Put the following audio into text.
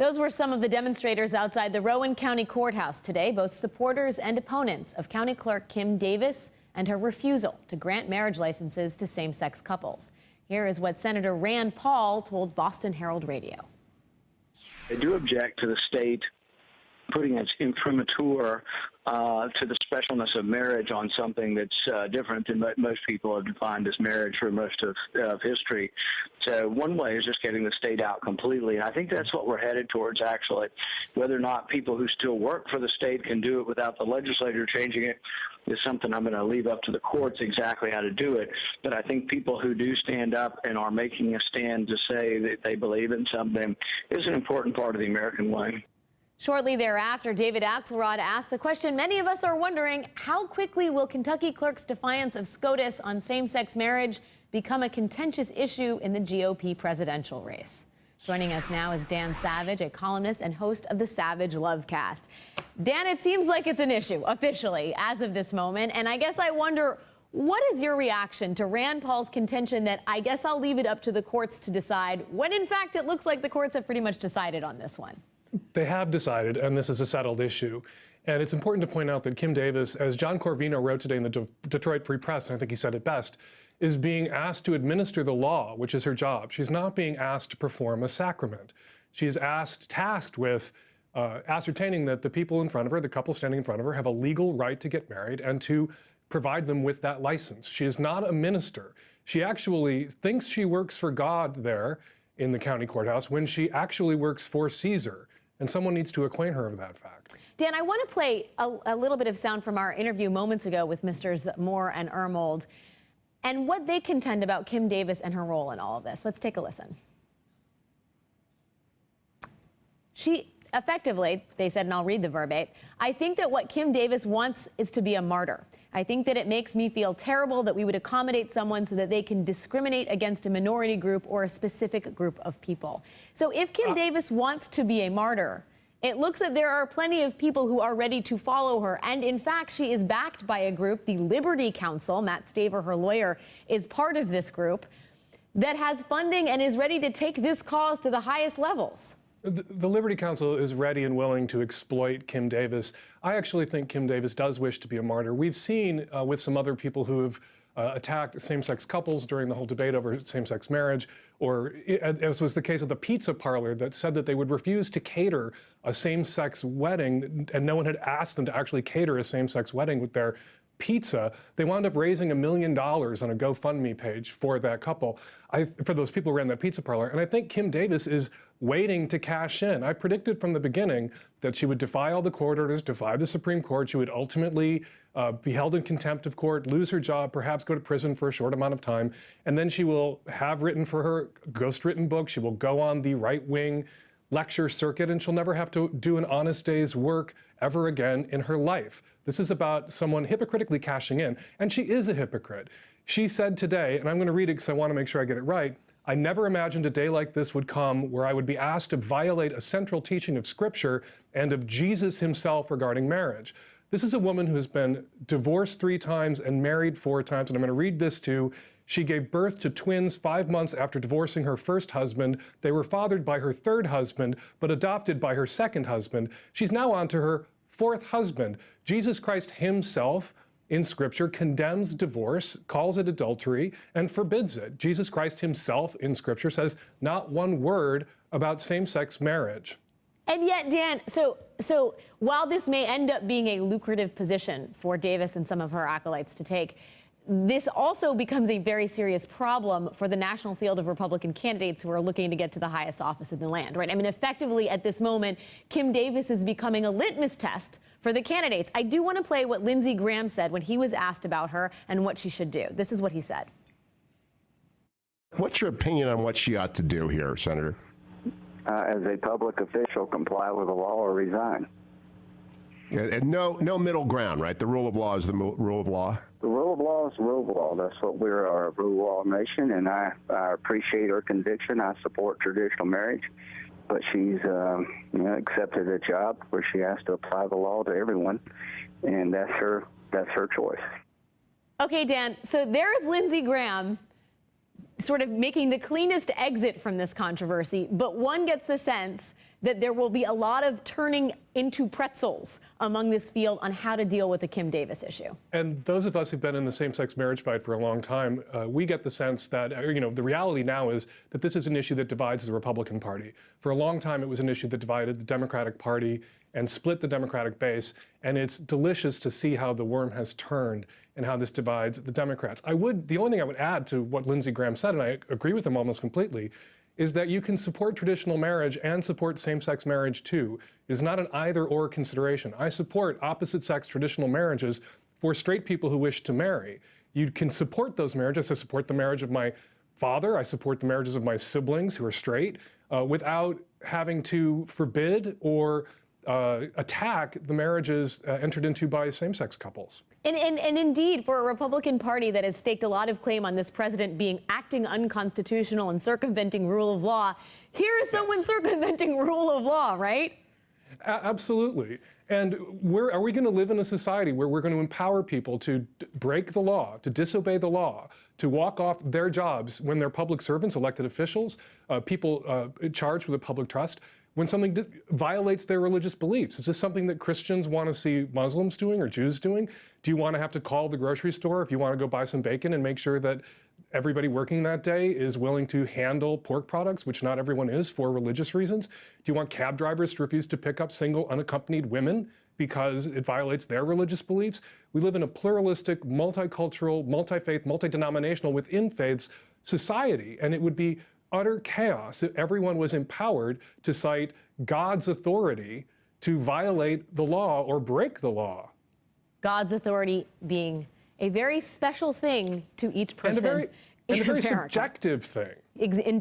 Those were some of the demonstrators outside the Rowan County Courthouse today, both supporters and opponents of County Clerk Kim Davis and her refusal to grant marriage licenses to same-sex couples. Here is what Senator Rand Paul told Boston Herald Radio. I do object to the state putting its imprimatur to the specialness of marriage on something that's different than what most people have defined as marriage for most of history. So one way is just getting the state out completely. And I think that's what we're headed towards, actually. Whether or not people who still work for the state can do it without the legislature changing it is something I'm going to leave up to the courts exactly how to do it. But I think people who do stand up and are making a stand to say that they believe in something is an important part of the American way. Shortly thereafter, David Axelrod asked the question many of us are wondering: how quickly will Kentucky clerk's defiance of SCOTUS on same-sex marriage become a contentious issue in the GOP presidential race? Joining us now is Dan Savage, a columnist and host of the Savage Lovecast. Dan, it seems like it's an issue officially as of this moment, and I guess I wonder, what is your reaction to Rand Paul's contention that I guess I'll leave it up to the courts to decide, when in fact it looks like the courts have pretty much decided on this one? They have decided, and this is a settled issue. And it's important to point out that Kim Davis, as John Corvino wrote today in the Detroit Free Press, and I think he said it best, is being asked to administer the law, which is her job. She's not being asked to perform a sacrament. She's tasked with ascertaining that the people in front of her, the couple standing in front of her, have a legal right to get married and to provide them with that license. She is not a minister. She actually thinks she works for God there in the county courthouse when she actually works for Caesar. And someone needs to acquaint her of that fact. Dan, I want to play a little bit of sound from our interview moments ago with Misters Moore and Ermold and what they contend about Kim Davis and her role in all of this. Let's take a listen. She effectively, they said, and I'll read the verbatim, "I think that what Kim Davis wants is to be a martyr. I think that it makes me feel terrible that we would accommodate someone so that they can discriminate against a minority group or a specific group of people." So if Kim Davis wants to be a martyr, it looks that there are plenty of people who are ready to follow her. And in fact, she is backed by a group, the Liberty Council. Matt Staver, her lawyer, is part of this group that has funding and is ready to take this cause to the highest levels. The Liberty Council is ready and willing to exploit Kim Davis. I actually think Kim Davis does wish to be a martyr. We've seen with some other people who have attacked same-sex couples during the whole debate over same-sex marriage, or as was the case with the pizza parlor that said that they would refuse to cater a same-sex wedding, and no one had asked them to actually cater a same-sex wedding with their pizza. They wound up raising $1 million on a GoFundMe page for that couple, for those people who ran that pizza parlor. And I think Kim Davis is waiting to cash in. I predicted from the beginning that she would defy all the court orders, defy the Supreme Court. She would ultimately be held in contempt of court, lose her job, perhaps go to prison for a short amount of time. And then she will have written for her ghostwritten book. She will go on the right-wing lecture circuit, and she'll never have to do an honest day's work ever again in her life. This is about someone hypocritically cashing in, and she is a hypocrite. She said today, and I'm going to read it because I want to make sure I get it right, "I never imagined a day like this would come where I would be asked to violate a central teaching of Scripture and of Jesus himself regarding marriage." This is a woman who has been divorced 3 times and married 4 times, and I'm going to read this too. She gave birth to twins 5 months after divorcing her first husband. They were fathered by her 3rd husband, but adopted by her 2nd husband. She's now on to her 4th husband. Jesus Christ himself in Scripture condemns divorce, calls it adultery, and forbids it. Jesus Christ himself in Scripture says not one word about same-sex marriage. And yet, Dan, so while this may end up being a lucrative position for Davis and some of her acolytes to take, this also becomes a very serious problem for the national field of Republican candidates who are looking to get to the highest office in the land, right? I mean, effectively, at this moment, Kim Davis is becoming a litmus test for the candidates. I do want to play what Lindsey Graham said when he was asked about her and what she should do. This is what he said. What's your opinion on what she ought to do here, Senator? As a public official, comply with the law or resign. And no middle ground, right? The rule of law is the rule of law? The rule of law is the rule of law. That's what we're, a rule of law nation, and I appreciate her conviction. I support traditional marriage, but she's accepted a job where she has to apply the law to everyone, and that's her choice. Okay, Dan, so there's Lindsey Graham sort of making the cleanest exit from this controversy, but one gets the sense that there will be a lot of turning into pretzels among this field on how to deal with the Kim Davis issue. And those of us who've been in the same-sex marriage fight for a long time, we get the sense that, the reality now is that this is an issue that divides the Republican Party. For a long time, it was an issue that divided the Democratic Party and split the Democratic base. And it's delicious to see how the worm has turned and how this divides the Democrats. The only thing I would add to what Lindsey Graham said, and I agree with him almost completely, is that you can support traditional marriage and support same-sex marriage too. It is not an either-or consideration. I support opposite-sex traditional marriages for straight people who wish to marry. You can support those marriages. I support the marriage of my father. I support the marriages of my siblings who are straight without having to forbid or attack the marriages entered into by same-sex couples. And indeed, for a Republican Party that has staked a lot of claim on this president acting unconstitutional and circumventing rule of law, here is someone circumventing rule of law, right? Absolutely. And are we going to live in a society where we're going to empower people to break the law, to disobey the law, to walk off their jobs when they're public servants, elected officials, people charged with a public trust, when something violates their religious beliefs? Is this something that Christians want to see Muslims doing or Jews doing? Do you want to have to call the grocery store if you want to go buy some bacon and make sure that everybody working that day is willing to handle pork products, which not everyone is for religious reasons? Do you want cab drivers to refuse to pick up single unaccompanied women because it violates their religious beliefs? We live in a pluralistic, multicultural, multi-faith, multi-denominational, within faiths society, and it would be utter chaos if everyone was empowered to cite God's authority to violate the law or break the law. God's authority being a very special thing to each person And a very in America. subjective thing. In